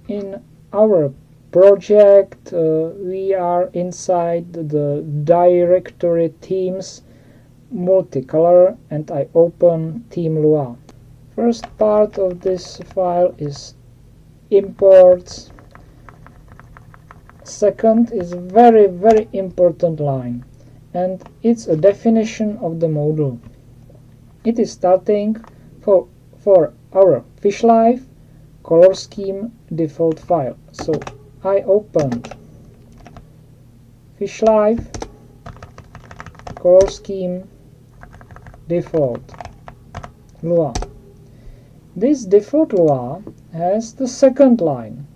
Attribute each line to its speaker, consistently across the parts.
Speaker 1: In our project we are inside the directory themes multicolor, and I open theme.lua. First part of this file is imports. Second is very important line, and it's a definition of the model. It is starting for our fishlive color scheme default file. So I opened fishlive color scheme default lua. This default lua has the second line,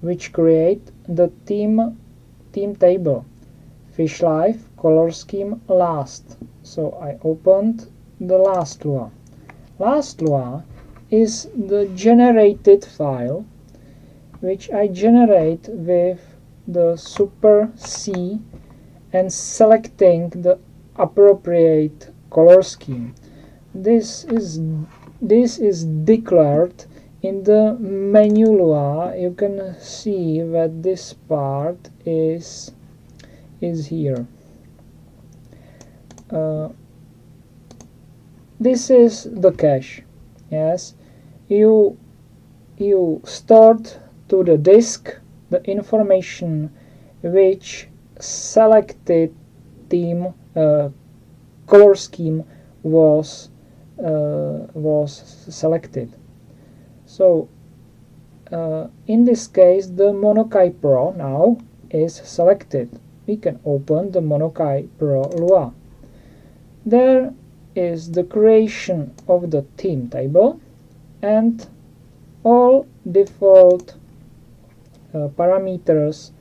Speaker 1: which create the theme table fishlive color scheme last. So I opened the last lua. Last lua is the generated file which I generate with the super C and selecting the appropriate color scheme. This is declared in the menu lua. You can see that this part is here. This is the cache. Yes, you stored to the disk the information which selected theme color scheme was selected. So in this case the Monokai Pro now is selected. We can open the Monokai Pro Lua. There is the creation of the theme table and all default parameters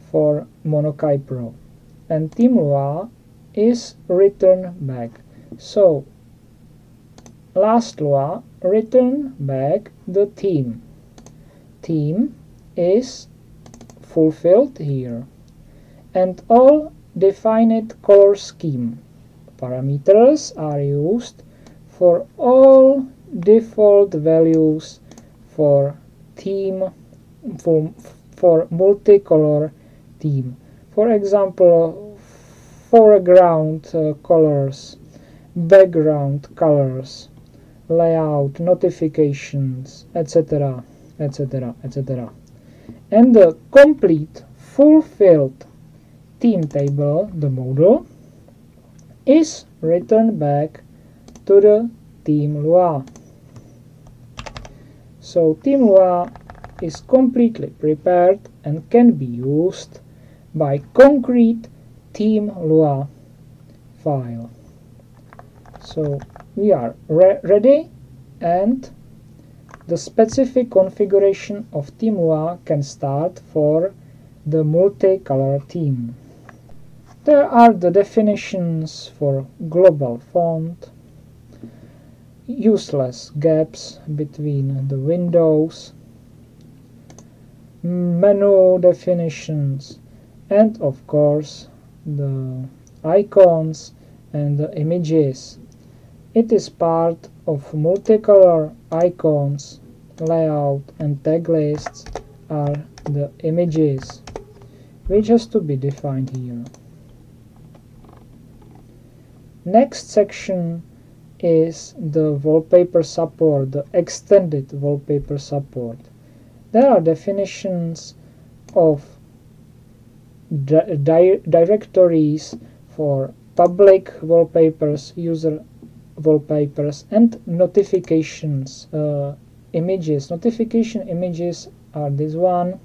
Speaker 1: for Monokai Pro, and theme.lua is returned back. So last lua return back the theme. Theme is fulfilled here, and all defined color scheme parameters are used for all default values for theme for multicolor theme. For example, foreground colors, background colors, layout, notifications, etc., etc., etc. And the complete fulfilled theme table, the model, is returned back to the theme.lua. So theme.lua is completely prepared and can be used by concrete theme.lua file. So we are ready, and the specific configuration of theme.lua can start for the multicolor theme. There are the definitions for global font, useless gaps between the windows, menu definitions, and of course the icons and the images. It is part of multicolor icons, layout, and tag lists are the images, which has to be defined here. Next section is the wallpaper support, the extended wallpaper support. There are definitions of directories for public wallpapers, user wallpapers, and notifications images. Notification images are this one,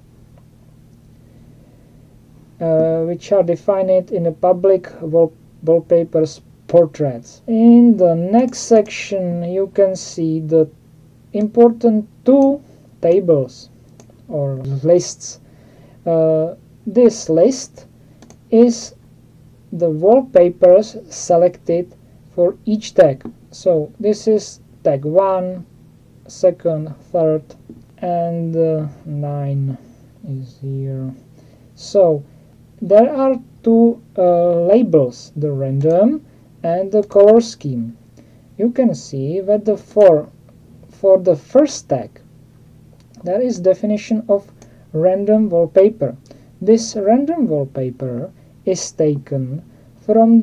Speaker 1: which are defined in a public wallpapers portraits. In the next section you can see the important two tables or lists. This list is the wallpapers selected for each tag. So this is tag 1, 2nd, 3rd, and 9 is here. So there are two labels, the random and the color scheme. You can see that for the first tag there is definition of random wallpaper. This random wallpaper is taken from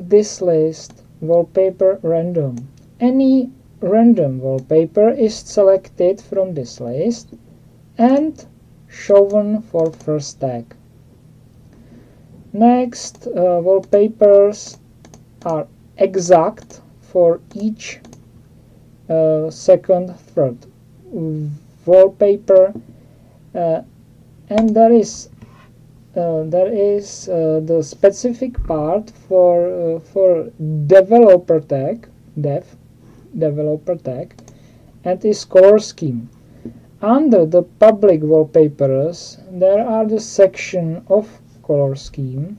Speaker 1: this list, wallpaper random. Any random wallpaper is selected from this list and shown for first tag. Next, wallpapers are exact for each second, third wallpaper, and there is the specific part for developer tag, developer tag, and is color scheme. Under the public wallpapers there are the section of color scheme,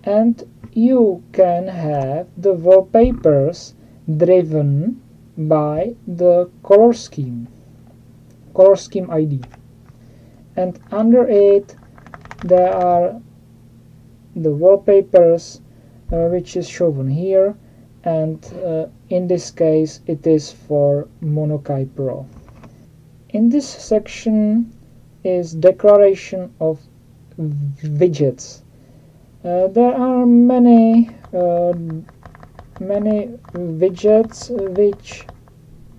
Speaker 1: and you can have the wallpapers driven by the color scheme ID, and under it there are the wallpapers which is shown here, and in this case it is for Monokai Pro. In this section is declaration of widgets. There are many widgets which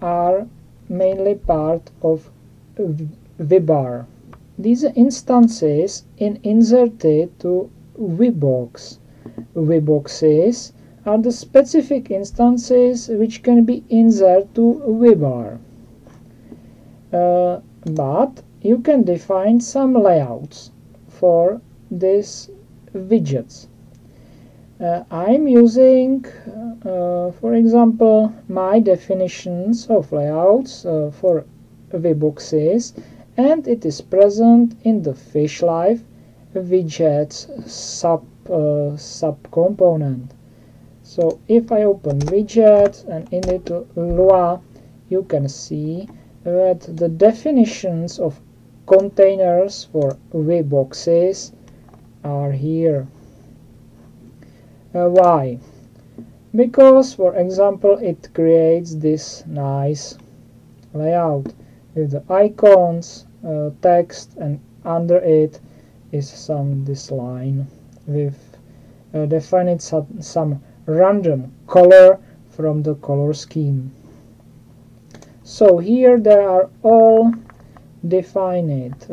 Speaker 1: are mainly part of wibar. These instances are inserted to wibox. Wiboxes are the specific instances which can be inserted to wibar. But you can define some layouts for these widgets. I'm using, for example, my definitions of layouts for wiboxes, and it is present in the fishlive widgets subcomponent. So if I open widgets and in it Lua, you can see that the definitions of containers for wiboxes are here. Why? Because, for example, it creates this nice layout with the icons, text, and under it is this line with defined some random color from the color scheme. So here there are all defined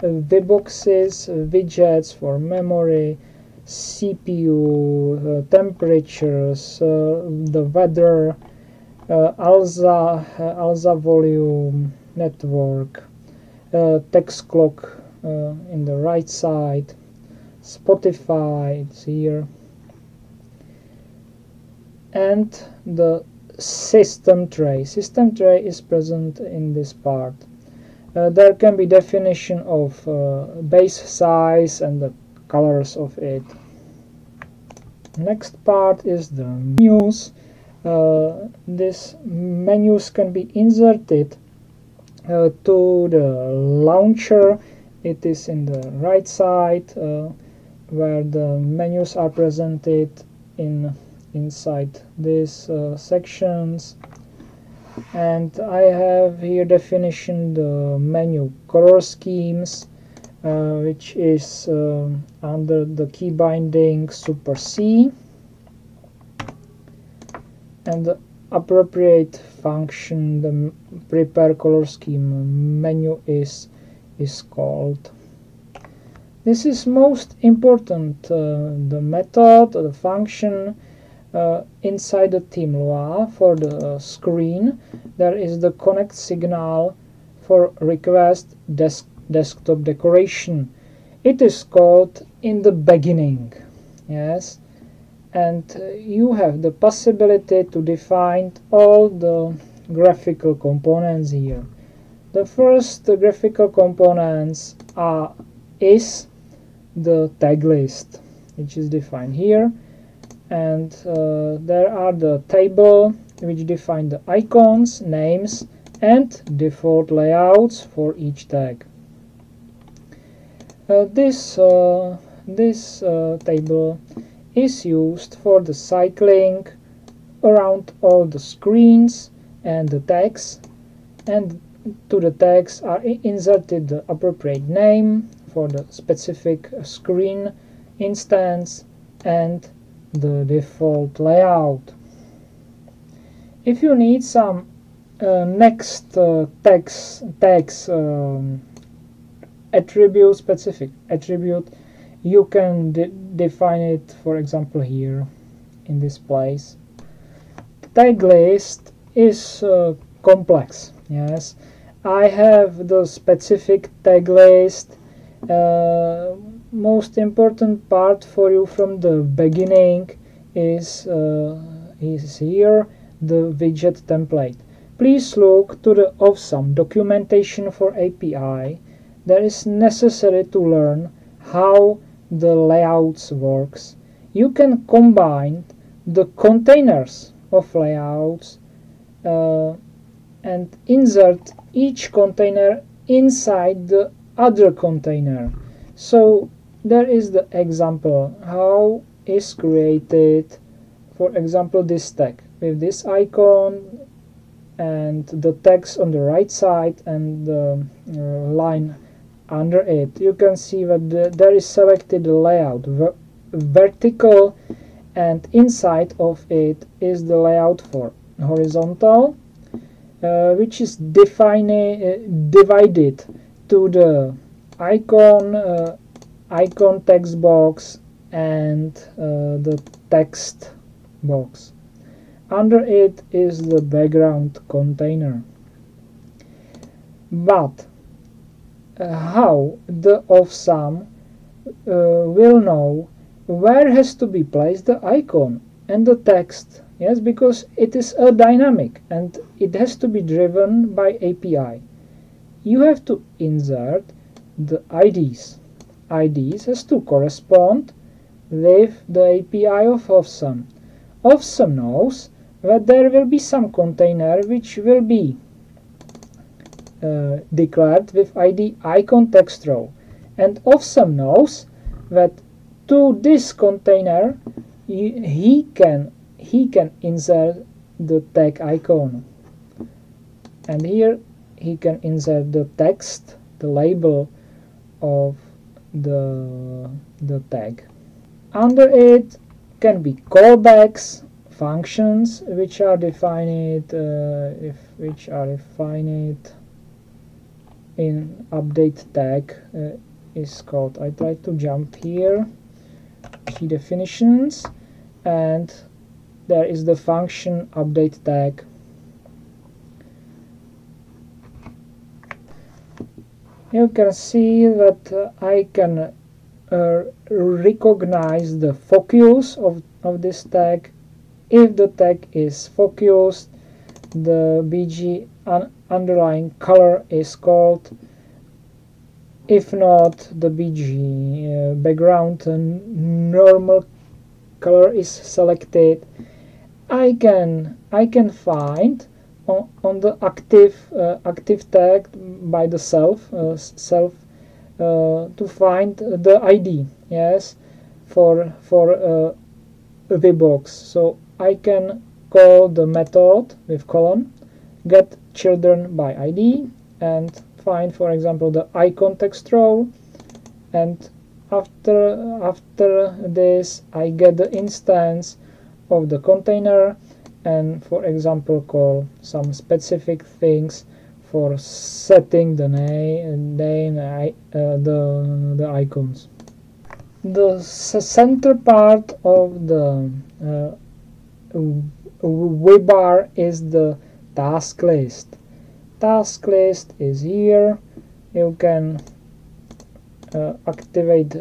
Speaker 1: wiboxes, widgets for memory, CPU, temperatures, the weather, ALSA volume, network, text clock in the right side, Spotify, it's here, and the system tray. System tray is present in this part. There can be definition of base size and the colors of it. Next part is the menus. These menus can be inserted to the launcher. It is in the right side where the menus are presented inside these sections. And I have here definition the menu color schemes, which is under the key binding Super C, and the appropriate function, the prepare color scheme menu is called. This is most important, the method, the function inside the theme.lua. For the screen there is the connect signal for request desktop decoration. It is called in the beginning, yes, and you have the possibility to define all the graphical components here. The first graphical components is the tag list, which is defined here, and there are the table which define the icons, names, and default layouts for each tag. This table is used for the cycling around all the screens and the tags, and to the tags are inserted the appropriate name for the specific screen instance and the default layout. If you need some next tags attribute, specific attribute, you can define it, for example, here in this place. Tag list is complex. Yes, I have the specific tag list. Most important part for you from the beginning is here the widget template. Please look to the Awesome documentation for API. There is necessary to learn how the layouts works. You can combine the containers of layouts and insert each container inside the other container. So there is the example how is created, for example, this tag with this icon and the text on the right side and the line under it. You can see that there is selected the layout vertical, and inside of it is the layout for horizontal, which is divided to the icon text box and the text box. Under it is the background container. But how the Awesome will know where has to be placed the icon and the text? Yes, because it is a dynamic and it has to be driven by API. You have to insert the IDs. IDs has to correspond with the API of Awesome. Awesome knows that there will be some container which will be declared with ID icon text row, and Awesome knows that to this container he can insert the tag icon, and here he can insert the text, the label of the tag. Under it can be callbacks, functions which are defined in update tag is called. I try to jump here, key definitions, and there is the function update tag. You can see that I can recognize the focus of this tag. If the tag is focused, the BG underlying color is called. If not, the BG background normal color is selected. I can find on the active tag by the self to find the ID, yes, for a wibox. So I can call the method with colon get children by ID and find, for example, the icon text row, and after this I get the instance of the container and, for example, call some specific things for setting the name the icons. The center part of the wibar is the task list. Task list is here. You can deactivate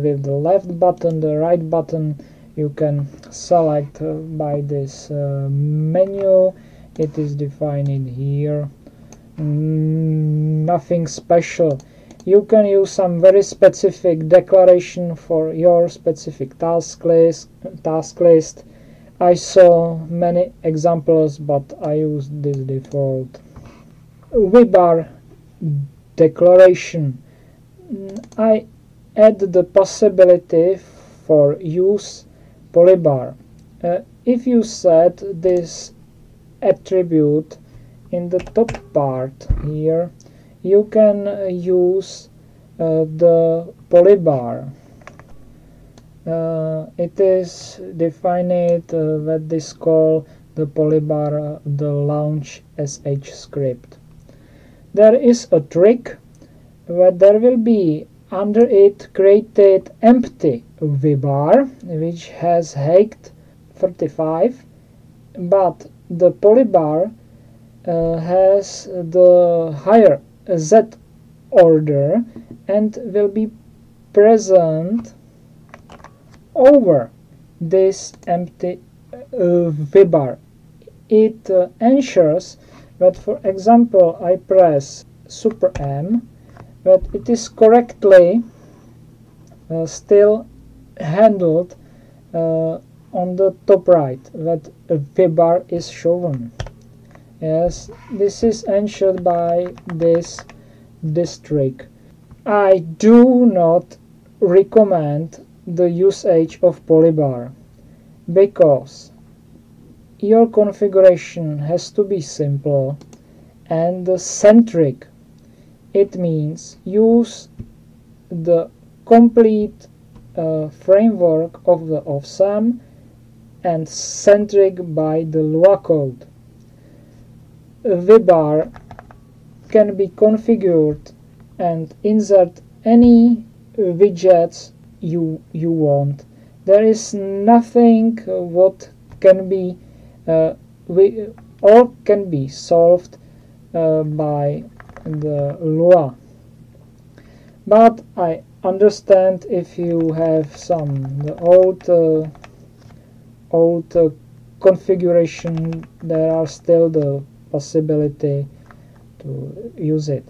Speaker 1: with the left button, the right button. You can select by this menu. It is defined here. Nothing special. You can use some very specific declaration for your specific task list. I saw many examples, but I used this default. Wibar declaration. I add the possibility for use Polybar. If you set this attribute in the top part here you can use the Polybar. It is defined with this call the Polybar the launch sh script. There is a trick where there will be under it created empty wibar which has height 35, but the Polybar has the higher Z order and will be present over this empty wibar. It ensures that, for example, I press Super M, that it is correctly still handled on the top right, that a wibar is shown. Yes, this is ensured by this trick. I do not recommend the usage of Polybar because your configuration has to be simple and centric. It means use the complete framework of the Awesome and centric by the Lua code. Wibar can be configured and insert any widgets you want. There is nothing what can be all can be solved by the Lua. But I understand if you have some old configuration, there are still the possibility to use it.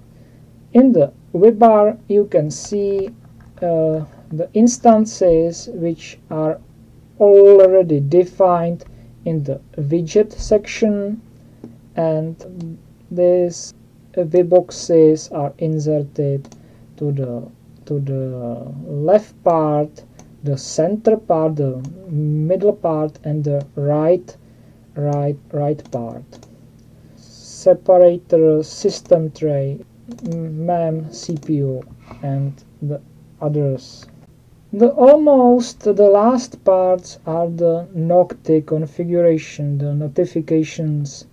Speaker 1: In the wibar you can see the instances which are already defined in the widget section, and these wiboxes are inserted to the left part, the center part, the middle part, and the right part. Separator, system tray, MEM, CPU, and the others. Almost the last parts are the Nocti configuration, the notifications.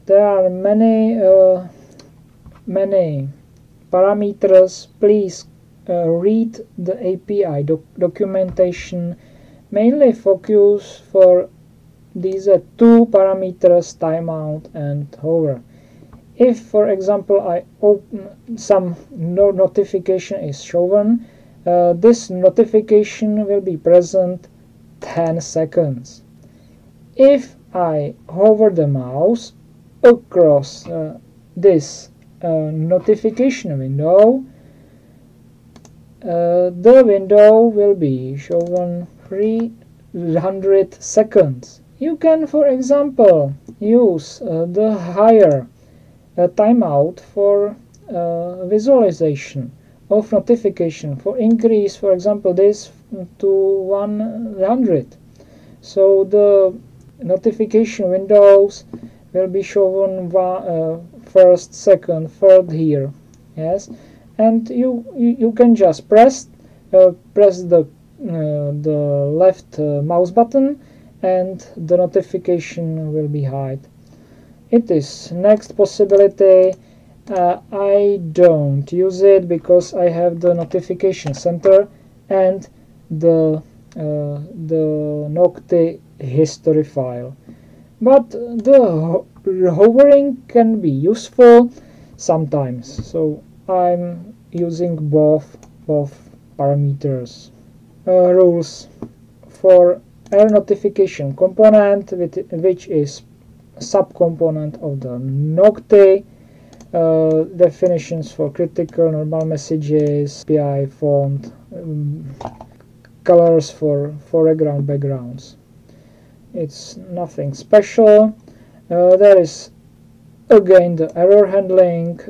Speaker 1: There are many parameters. Please read the API documentation. Mainly focus for these two parameters, timeout and hover. If, for example, I open some notification is shown, this notification will be present 10 seconds. If I hover the mouse across this notification window, the window will be shown 300 seconds. You can, for example, use the higher timeout for visualization of notification, for increase, for example, this to 100. So the notification windows will be shown first, second, third here. Yes, and you can just press the left mouse button and the notification will be hide. It is next possibility. I don't use it because I have the notification center and the Nocti history file. But the hovering can be useful sometimes, so I'm using both parameters. Rules for error notification component, which is subcomponent of the Nocti. Definitions for critical, normal messages, API, font, colors for foreground, backgrounds. It's nothing special. There is again the error handling.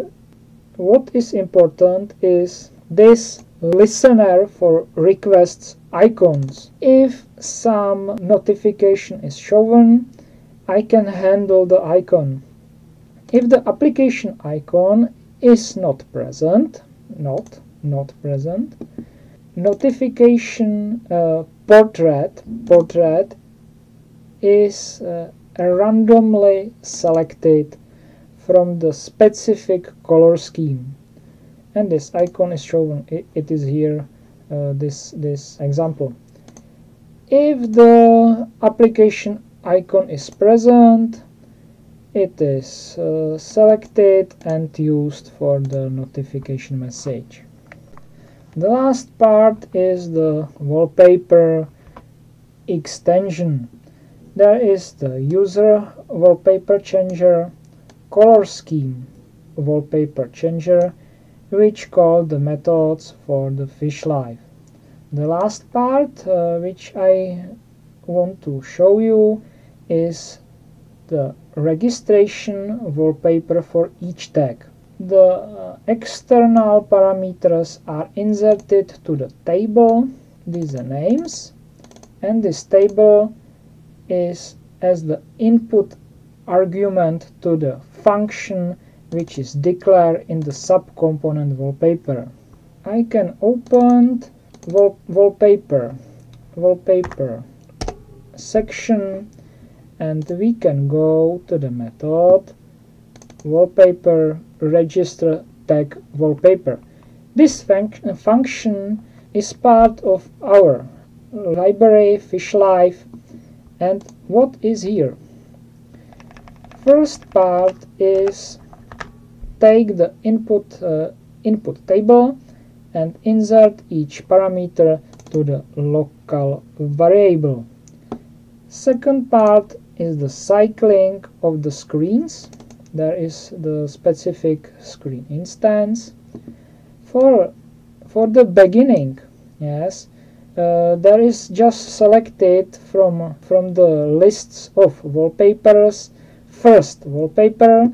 Speaker 1: What is important is this listener for requests icons. If some notification is shown, I can handle the icon. If the application icon is not present, not present, notification portrait is randomly selected from the specific color scheme, and this icon is shown. It is here, this example. If the application icon is present, it is selected and used for the notification message. The last part is the wallpaper extension. There is the user wallpaper changer, color scheme wallpaper changer, which call the methods for the fishlive. The last part which I want to show you is the registration wallpaper for each tag. The external parameters are inserted to the table. These are names, and this table is as the input argument to the function which is declared in the subcomponent wallpaper. I can open wallpaper section, and we can go to the method wallpaper register tag wallpaper. This function is part of our library fishlive. And what is here? First part is take the input table and insert each parameter to the local variable. Second part is the cycling of the screens. There is the specific screen instance. For the beginning, yes, there is just selected from the lists of wallpapers first wallpaper.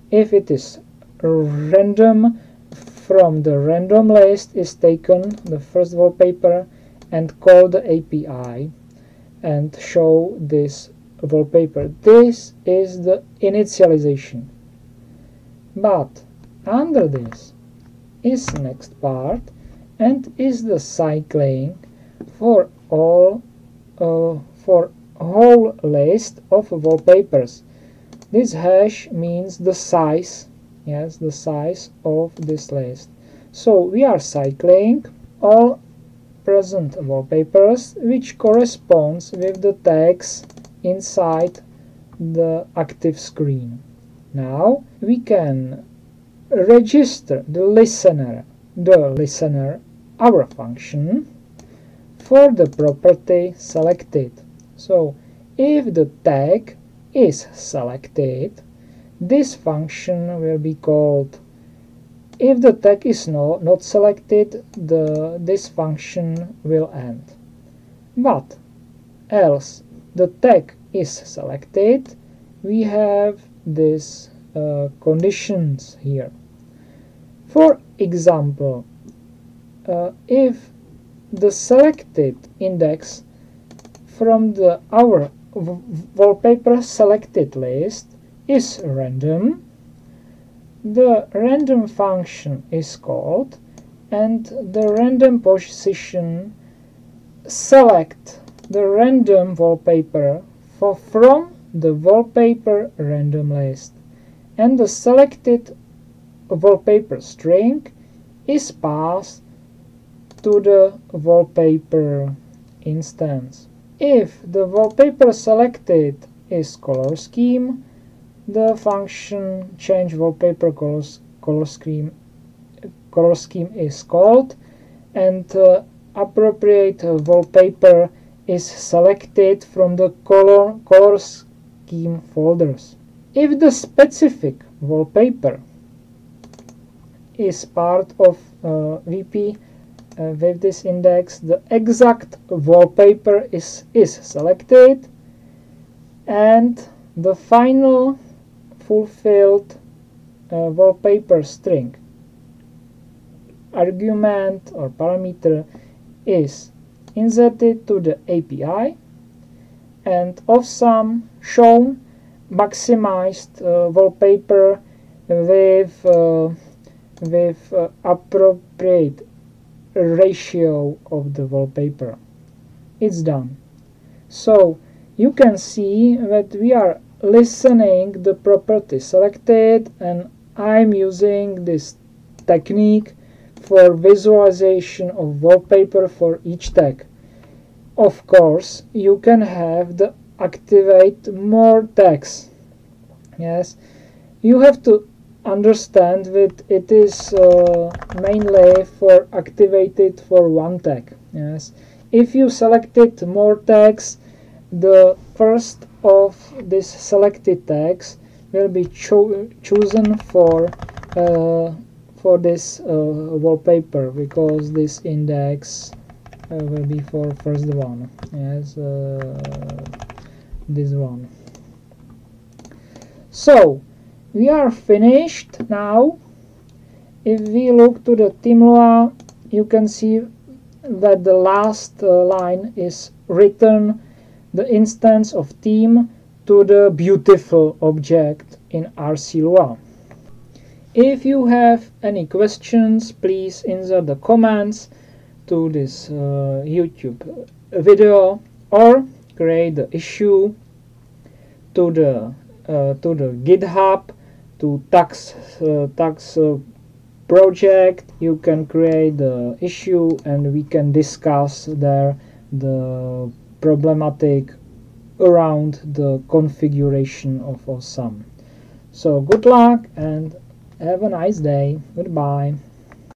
Speaker 1: If it is random, from the random list is taken the first wallpaper and call the API and show this wallpaper. This is the initialization. But under this is next part, and is the cycling for all for whole list of wallpapers. This hash means the size, yes, the size of this list. So we are cycling all present wallpapers which corresponds with the tags inside the active screen. Now we can register the listener, our function, for the property selected. So if the tag is selected, this function will be called. If the tag is not selected, this function will end. But else the tag is selected, we have these conditions here. For example, if the selected index from our wallpaper selected list is random, the random function is called, and the random position select the random wallpaper from the wallpaper random list, and the selected wallpaper string is passed to the wallpaper instance. If the wallpaper selected is color scheme, the function change wallpaper color scheme is called, and appropriate wallpaper is selected from the color scheme folders. If the specific wallpaper is part of VP with this index, the exact wallpaper is selected, and the final fulfilled wallpaper string argument or parameter is inserted to the API, and of sum shown maximized wallpaper with appropriate ratio of the wallpaper. It's done. So you can see that we are listening the property selected, and I'm using this technique for visualization of wallpaper for each tag. Of course, you can have the activate more tags. Yes, you have to understand that it is mainly for activated for one tag. Yes, if you selected more tags, the first of these selected tags will be chosen for this wallpaper, because this index will be for first one. Yes, this one. So we are finished now. If we look to the theme.lua, you can see that the last line is return the instance of theme to the beautiful object in rc.lua. If you have any questions, please insert the comments to this YouTube video, or create the issue to the GitHub, to TUX project. You can create the issue and we can discuss there the problematic around the configuration of Awesome. So good luck and have a nice day. Goodbye.